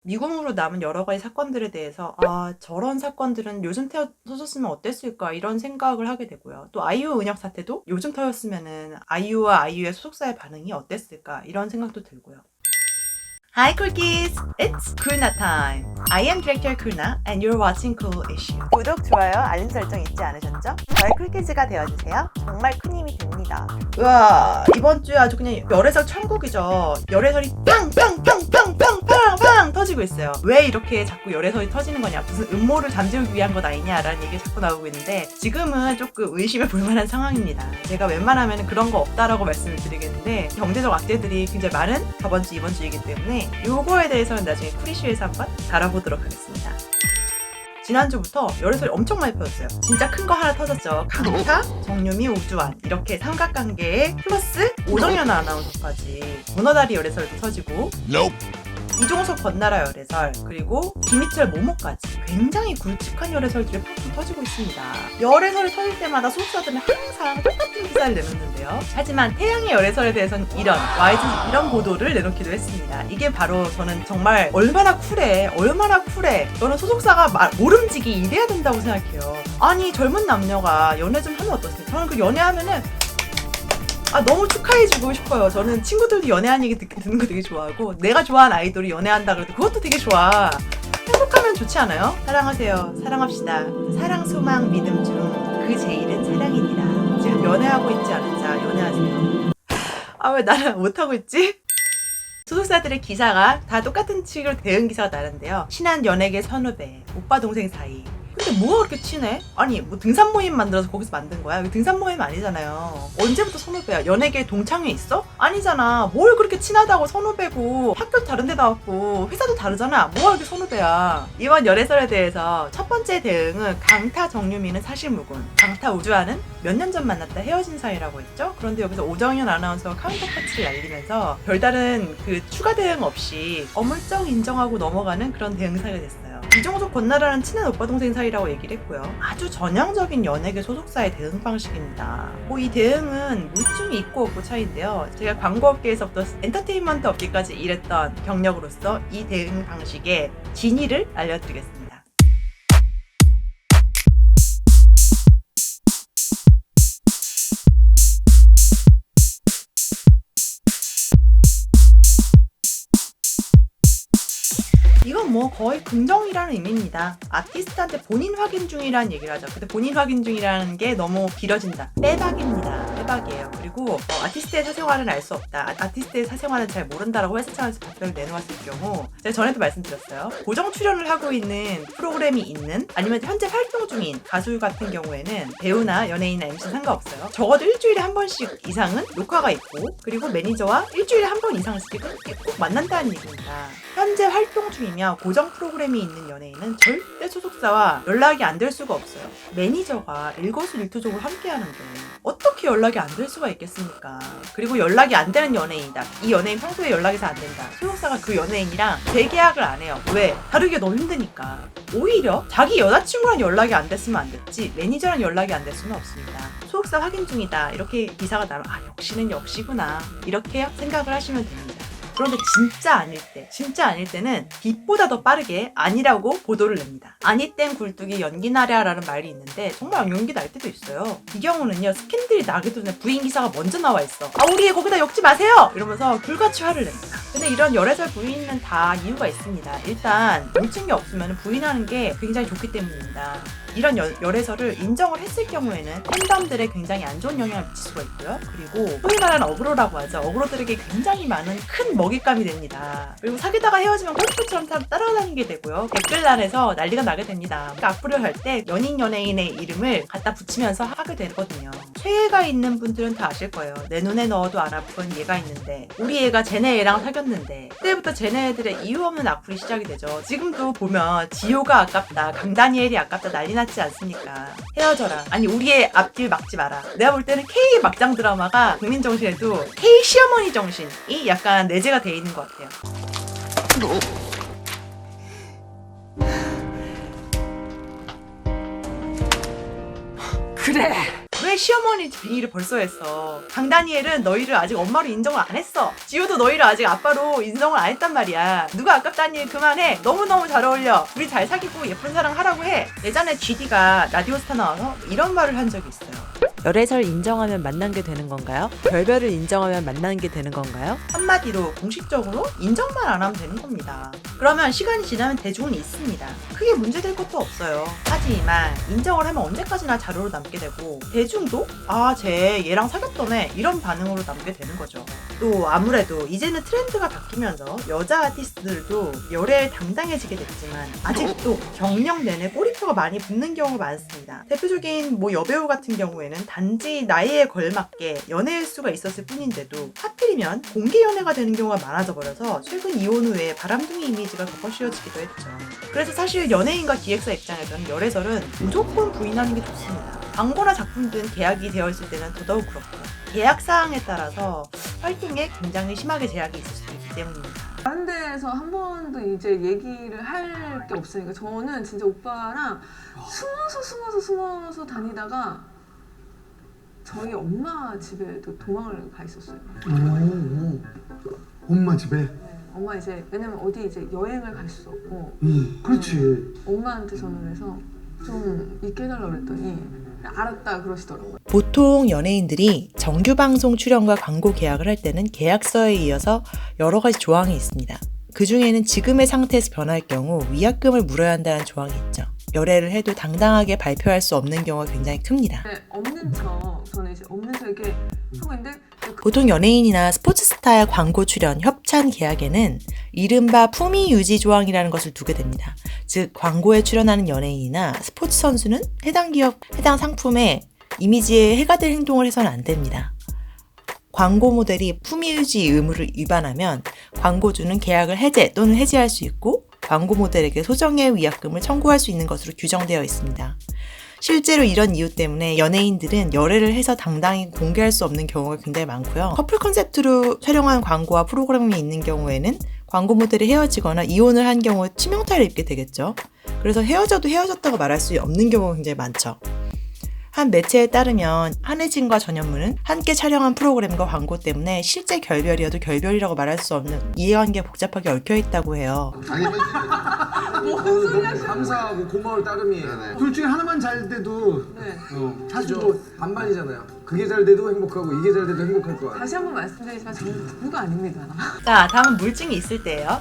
미궁으로 남은 여러 가지 사건들에 대해서 저런 사건들은 요즘 터졌으면 어땠을까 이런 생각을 하게 되고요. 또 아이유 은혁 사태도 요즘 터졌으면은 아이유와 아이유의 소속사의 반응이 어땠을까 이런 생각도 들고요. Hi Cool Kids! It's Kulna time! I am Director Kulna and you're watching Cool Issue. 구독, 좋아요, 알림 설정 잊지 않으셨죠? 저의 쿨키즈가 되어주세요. 정말 큰 힘이 됩니다. 우와, 이번 주에 아주 그냥 열애설 천국이죠. 열애설이 빵빵빵빵빵빵빵 터지고 있어요. 왜 이렇게 자꾸 열애설이 터지는 거냐, 무슨 음모를 잠재우기 위한 것 아니냐라는 얘기가 자꾸 나오고 있는데 지금은 조금 의심해 볼 만한 상황입니다. 제가 웬만하면 그런 거 없다라고 말씀을 드리겠는데 경제적 악재들이 굉장히 많은 저번 주 이번 주이기 때문에 요거에 대해서는 나중에 쿨이슈에서 한번 다뤄보도록 하겠습니다. 지난주부터 열애설이 엄청 많이 퍼졌어요. 진짜 큰 거 하나 터졌죠. 강타, 정유미, 우주환 이렇게 삼각관계에 플러스 오정연 아나운서까지 문어다리 열애설도 터지고 이종석 권나라 열애설 그리고 김희철 모모까지 굉장히 굵직한 열애설들이 팍팍 터지고 있습니다. 열애설이 터질 때마다 소속사들은 항상 똑같은 기사를 내놓는데요. 하지만 태양의 열애설에 대해서는 YG 이런 보도를 내놓기도 했습니다. 이게 바로 저는 정말 얼마나 쿨해 너는 소속사가 모름지기 이래야 된다고 생각해요. 아니 젊은 남녀가 연애 좀 하면 어떻습니까? 저는 그 연애하면은 너무 축하해주고 싶어요. 저는 친구들도 연애하는 얘기 듣는 거 되게 좋아하고 내가 좋아하는 아이돌이 연애한다 그래도 그것도 되게 좋아. 행복하면 좋지 않아요? 사랑하세요. 사랑합시다. 사랑, 소망, 믿음 중 그 제일은 사랑이니라. 지금 연애하고 있지 않은 자 연애하세요. 왜 나는 못하고 있지? 소속사들의 기사가 다 똑같은 식으로 대응 기사가 나는데요. 친한 연예계 선후배, 오빠 동생 사이. 근데 뭐가 그렇게 친해? 아니 뭐 등산 모임 만들어서 거기서 만든 거야? 등산 모임 아니잖아요. 언제부터 선후배야? 연예계 동창회 있어? 아니잖아. 뭘 그렇게 친하다고 선후배고 학교도 다른 데 나왔고 회사도 다르잖아. 뭐가 그렇게 선후배야? 이번 열애설에 대해서 첫 번째 대응은 강타 정유미는 사실무근, 강타 우주환은 몇 년 전 만났다 헤어진 사이라고 했죠. 그런데 여기서 오정연 아나운서가 카운터 파츠를 날리면서 별다른 그 추가 대응 없이 어물쩍 인정하고 넘어가는 그런 대응사가 됐어요. 이종석 권나라는 친한 오빠 동생 사이라고 얘기를 했고요. 아주 전형적인 연예계 소속사의 대응 방식입니다. 이 대응은 물증이 있고 없고 차이인데요. 제가 광고업계에서부터 엔터테인먼트 업계까지 일했던 경력으로서 이 대응 방식의 진위를 알려드리겠습니다. 이건 뭐 거의 긍정이라는 의미입니다. 아티스트한테 본인 확인 중이라는 얘기를 하죠. 근데 본인 확인 중이라는 게 너무 길어진다. 빼박입니다. 빼박이에요. 그리고 아티스트의 사생활은 알 수 없다. 아티스트의 사생활은 잘 모른다라고 회사 차원에서 발표를 내놓았을 경우 제가 전에도 말씀드렸어요. 고정 출연을 하고 있는 프로그램이 있는 아니면 현재 활동 중인 가수 같은 경우에는 배우나 연예인이나 MC는 상관없어요. 적어도 일주일에 한 번씩 이상은 녹화가 있고 그리고 매니저와 일주일에 한 번 이상씩 꼭 만난다는 얘기입니다. 현재 활동 중이며 고정 프로그램이 있는 연예인은 절대 소속사와 연락이 안 될 수가 없어요. 매니저가 일거수일투족을 함께하는데 어떻게 연락이 안 될 수가 있겠습니까? 그리고 연락이 안 되는 연예인이다. 이 연예인 평소에 연락이 잘 안 된다. 소속사가 그 연예인이랑 재계약을 안 해요. 왜? 다루기가 너무 힘드니까. 오히려 자기 여자친구랑 연락이 안 됐으면 안 됐지 매니저랑 연락이 안 됐으면 없습니다. 소속사 확인 중이다. 이렇게 기사가 나면 역시는 역시구나. 이렇게 생각을 하시면 됩니다. 그런데 진짜 아닐 때는 빛보다 더 빠르게 아니라고 보도를 냅니다. 아니 땐 굴뚝이 연기 나랴라는 말이 있는데 정말 연기 날 때도 있어요. 이 경우는요 스캔들이 나기 전에 부인 기사가 먼저 나와 있어. 우리 애 거기다 엮지 마세요! 이러면서 불같이 화를 냅니다. 근데 이런 열애설 부인은 다 이유가 있습니다. 일단 뭉친 게 없으면 부인하는 게 굉장히 좋기 때문입니다. 이런 열애설을 인정을 했을 경우에는 팬덤들에 굉장히 안 좋은 영향을 미칠 수가 있고요. 그리고 소위 말하는 어그로라고 하죠. 어그로들에게 굉장히 많은 큰 먹잇감이 됩니다. 그리고 사귀다가 헤어지면 골프처럼 따라다니게 되고요. 댓글란에서 난리가 나게 됩니다. 그러니까 악플을 할 때 연예인의 이름을 갖다 붙이면서 하게 되거든요. 최애가 있는 분들은 다 아실 거예요. 내 눈에 넣어도 안 아픈 얘가 있는데 우리 애가 쟤네 애랑 사귀었는데 그때부터 쟤네 애들의 이유 없는 악플이 시작이 되죠. 지금도 보면 지효가 아깝다, 강다니엘이 아깝다 난리 났지 않습니까? 헤어져라. 아니 우리의 앞길 막지 마라. 내가 볼 때는 K 막장 드라마가 국민 정신에도 K 시어머니 정신이 약간 내재가 돼 있는 것 같아요. 그래. 왜 시어머니 빙의를 벌써 했어. 강다니엘은 너희를 아직 엄마로 인정을 안 했어. 지효도 너희를 아직 아빠로 인정을 안 했단 말이야. 누가 아깝다니 그만해. 너무너무 잘 어울려. 우리 잘 사귀고 예쁜 사랑 하라고 해. 예전에 GD가 라디오스타 나와서 이런 말을 한 적이 있어요. 열애설 인정하면 만난 게 되는 건가요? 별별을 인정하면 만나는 게 되는 건가요? 한마디로 공식적으로 인정만 안 하면 되는 겁니다. 그러면 시간이 지나면 대중은 있습니다. 크게 문제될 것도 없어요. 하지만 인정을 하면 언제까지나 자료로 남게 되고 대중도 쟤 얘랑 사귀었더네 이런 반응으로 남게 되는 거죠. 또 아무래도 이제는 트렌드가 바뀌면서 여자 아티스트들도 열애에 당당해지게 됐지만 아직도 경력 내내 꼬리표가 많이 붙는 경우가 많습니다. 대표적인 여배우 같은 경우에는 단지 나이에 걸맞게 연애 횟수가 있었을 뿐인데도 하필이면 공개 연애가 되는 경우가 많아져 버려서 최근 이혼 후에 바람둥이 이미지가 더 씌워지기도 했죠. 그래서 사실 연예인과 기획사 입장에서는 열애설은 무조건 부인하는 게 좋습니다. 광고나 작품 등 계약이 되어 있을 때는 더더욱 그렇고요. 계약 사항에 따라서 활동에 굉장히 심하게 제약이 있을 수도 있기 때문입니다. 다른 데에서 한 번도 이제 얘기를 할 게 없으니까 저는 진짜 오빠랑 숨어서 다니다가 저희 엄마 집에도 도망을 가 있었어요. 엄마 집에? 네, 엄마 이제 왜냐면 어디 이제 여행을 갈 수 없고 그렇지. 엄마한테 전화를 해서 좀 있게 해달라고 그랬더니 알았다 그러시더라고요. 보통 연예인들이 정규 방송 출연과 광고 계약을 할 때는 계약서에 이어서 여러 가지 조항이 있습니다. 그 중에는 지금의 상태에서 변할 경우 위약금을 물어야 한다는 조항이 있죠. 열애를 해도 당당하게 발표할 수 없는 경우가 굉장히 큽니다. 네, 저는 이제 없는 척에 하고 있는데 보통 연예인이나 스포츠스타의 광고 출연, 협찬 계약에는 이른바 품위 유지 조항이라는 것을 두게 됩니다. 즉 광고에 출연하는 연예인이나 스포츠 선수는 해당 기업, 해당 상품의 이미지에 해가 될 행동을 해서는 안 됩니다. 광고 모델이 품위 유지 의무를 위반하면 광고주는 계약을 해제 또는 해지할 수 있고 광고 모델에게 소정의 위약금을 청구할 수 있는 것으로 규정되어 있습니다. 실제로 이런 이유 때문에 연예인들은 열애를 해서 당당히 공개할 수 없는 경우가 굉장히 많고요. 커플 컨셉트로 촬영한 광고와 프로그램이 있는 경우에는 광고 모델이 헤어지거나 이혼을 한 경우에 치명타를 입게 되겠죠. 그래서 헤어져도 헤어졌다고 말할 수 없는 경우가 굉장히 많죠. 한 매체에 따르면 한혜진과 전현무는 함께 촬영한 프로그램과 광고 때문에 실제 결별이어도 결별이라고 말할 수 없는 이해관계가 복잡하게 얽혀있다고 해요. 너무 감사하고 고마울 따름이에요. 둘 중에 하나만 잘 돼도 사실 뭐 반반이잖아요. 그게 잘 돼도 행복하고 이게 잘 돼도 행복할 거야. 다시 한번 말씀드리지만 저는 부부가 아닙니다. 자, 다음은 물증이 있을 때예요.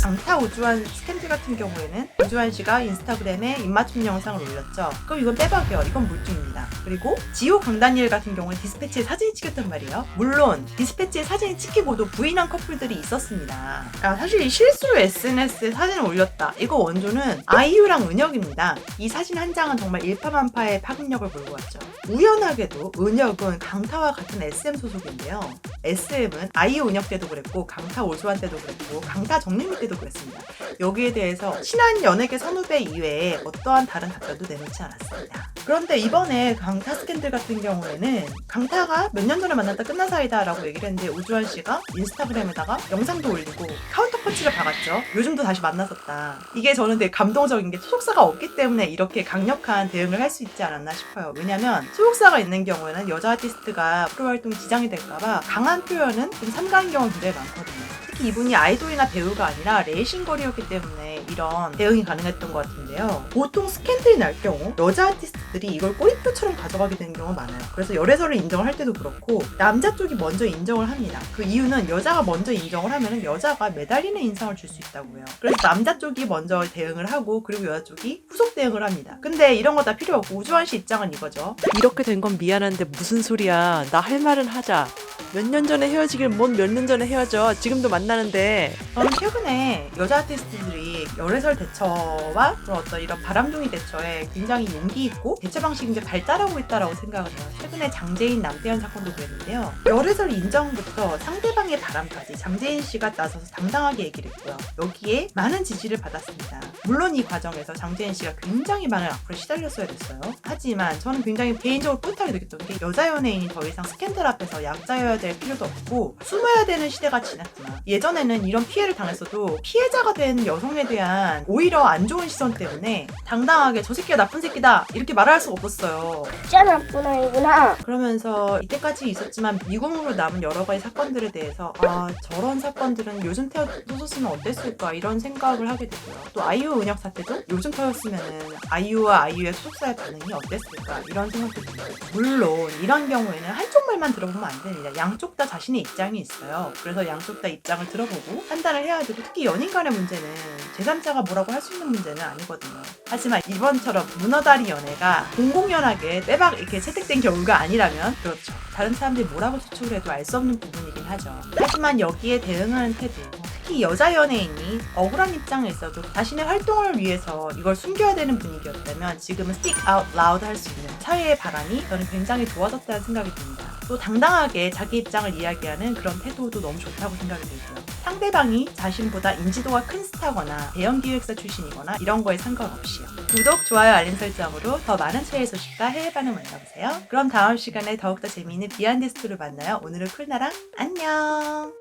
강타 오주환 스캔들 같은 경우에는 오주환 씨가 인스타그램에 입맞춤 영상을 올렸죠. 그럼 이건 빼박이에요. 이건 물증입니다. 그리고 지호 강다니엘 같은 경우는 디스패치에 사진이 찍혔단 말이에요. 물론 디스패치에 사진이 찍히고도 부인한 커플들이 있었습니다. 사실 실수로 SNS에 사진을 올렸다. 이거 원조는 아이유랑 은혁입니다. 이 사진 한 장은 정말 일파만파의 파급력을 몰고 왔죠. 우연하게도 은혁은 강타와 같은 SM 소속인데요. SM은 아이유 은혁 때도 그랬고 강타 오주환 때도 그랬고 강타 정림미 때도 그랬습니다. 여기에 대해서 친한 연예계 선후배 이외에 어떠한 다른 답변도 내놓지 않았습니다. 그런데 이번에 강타 스캔들 같은 경우에는 강타가 몇 년 전에 만났다 끝난 사이다 라고 얘기를 했는데 오주환 씨가 인스타그램에다가 영상도 올리고 카운터펀치를 박았죠. 요즘도 다시 만났었다. 이게 저는 되게 감동적인 게 소속사가 없기 때문에 이렇게 강력한 대응을 할 수 있지 않았나 싶어요. 왜냐면 소속사가 있는 경우에는 여자 아티스트가 프로 활동 지장이 될까봐 강한 표현은 좀 삼가는 경우가 굉장히 많거든요. 특히 이분이 아이돌이나 배우가 아니라 레이싱걸이었기 때문에 이런 대응이 가능했던 것 같은데요. 보통 스캔들이 날 경우 여자 아티스트들이 이걸 꼬리표처럼 가져가게 되는 경우가 많아요. 그래서 열애설을 인정을 할 때도 그렇고 남자 쪽이 먼저 인정을 합니다. 그 이유는 여자가 먼저 인정을 하면 여자가 매달리는 인상을 줄 수 있다고 해요. 그래서 남자 쪽이 먼저 대응을 하고 그리고 여자 쪽이 후속 대응을 합니다. 근데 이런 거 다 필요 없고 우주환 씨 입장은 이거죠. 이렇게 된 건 미안한데 무슨 소리야. 나 할 말은 하자. 몇 년 전에 헤어지길 뭔 몇 년 전에 헤어져. 지금도 만나는데. 저는 최근에 여자 아티스트들이 열애설 대처와 그런 어떤 이런 바람둥이 대처에 굉장히 용기 있고 대처 방식이 이제 발달하고 있다라고 생각을 해요. 최근에 장재인 남태현 사건도 그랬는데요. 열애설 인정부터 상대방의 바람까지 장재인 씨가 나서서 당당하게 얘기를 했고요. 여기에 많은 지지를 받았습니다. 물론 이 과정에서 장재인 씨가 굉장히 많은 악플에 시달렸어야 됐어요. 하지만 저는 굉장히 개인적으로 뿌듯하게 느꼈던 게 여자 연예인이 더 이상 스캔들 앞에서 약자여야 될 필요도 없고 숨어야 되는 시대가 지났구나. 예전에는 이런 피해를 당했어도 피해자가 된 여성에 대한 오히려 안 좋은 시선 때문에 당당하게 저 새끼가 나쁜 새끼다 이렇게 말할 수가 없었어요. 진짜 나쁜 아이구나. 그러면서 이때까지 있었지만 미궁으로 남은 여러 가지 사건들에 대해서 저런 사건들은 요즘 터졌으면 어땠을까 이런 생각을 하게 되고요. 또 아이유 은혁 사태도 요즘 터졌으면은 아이유와 아이유의 소속사의 반응이 어땠을까 이런 생각도 들어요. 물론 이런 경우에는 한쪽 말만 들어보면 안 됩니다. 양쪽 다 자신의 입장이 있어요. 그래서 양쪽 다 입장을 들어보고 판단을 해야 되고 특히 연인 간의 문제는 제3자가 뭐라고 할 수 있는 문제는 아니거든요. 하지만 이번처럼 문어다리 연애가 공공연하게 빼박 이렇게 채택된 경우가 아니라면 그렇죠. 다른 사람들이 뭐라고 추측을 해도 알 수 없는 부분이긴 하죠. 하지만 여기에 대응하는 태도 특히 여자 연예인이 억울한 입장에 있어도 자신의 활동을 위해서 이걸 숨겨야 되는 분위기였다면 지금은 speak out loud 할 수 있는 사회의 바람이 저는 굉장히 좋아졌다는 생각이 듭니다. 또 당당하게 자기 입장을 이야기하는 그런 태도도 너무 좋다고 생각이 들고요. 상대방이 자신보다 인지도가 큰 스타거나 대형 기획사 출신이거나 이런 거에 상관없이요. 구독, 좋아요, 알림 설정으로 더 많은 최애 소식과 해외 반응 만나보세요. 그럼 다음 시간에 더욱더 재미있는 비하인드 스토리를 만나요. 오늘은 쿨나랑 안녕!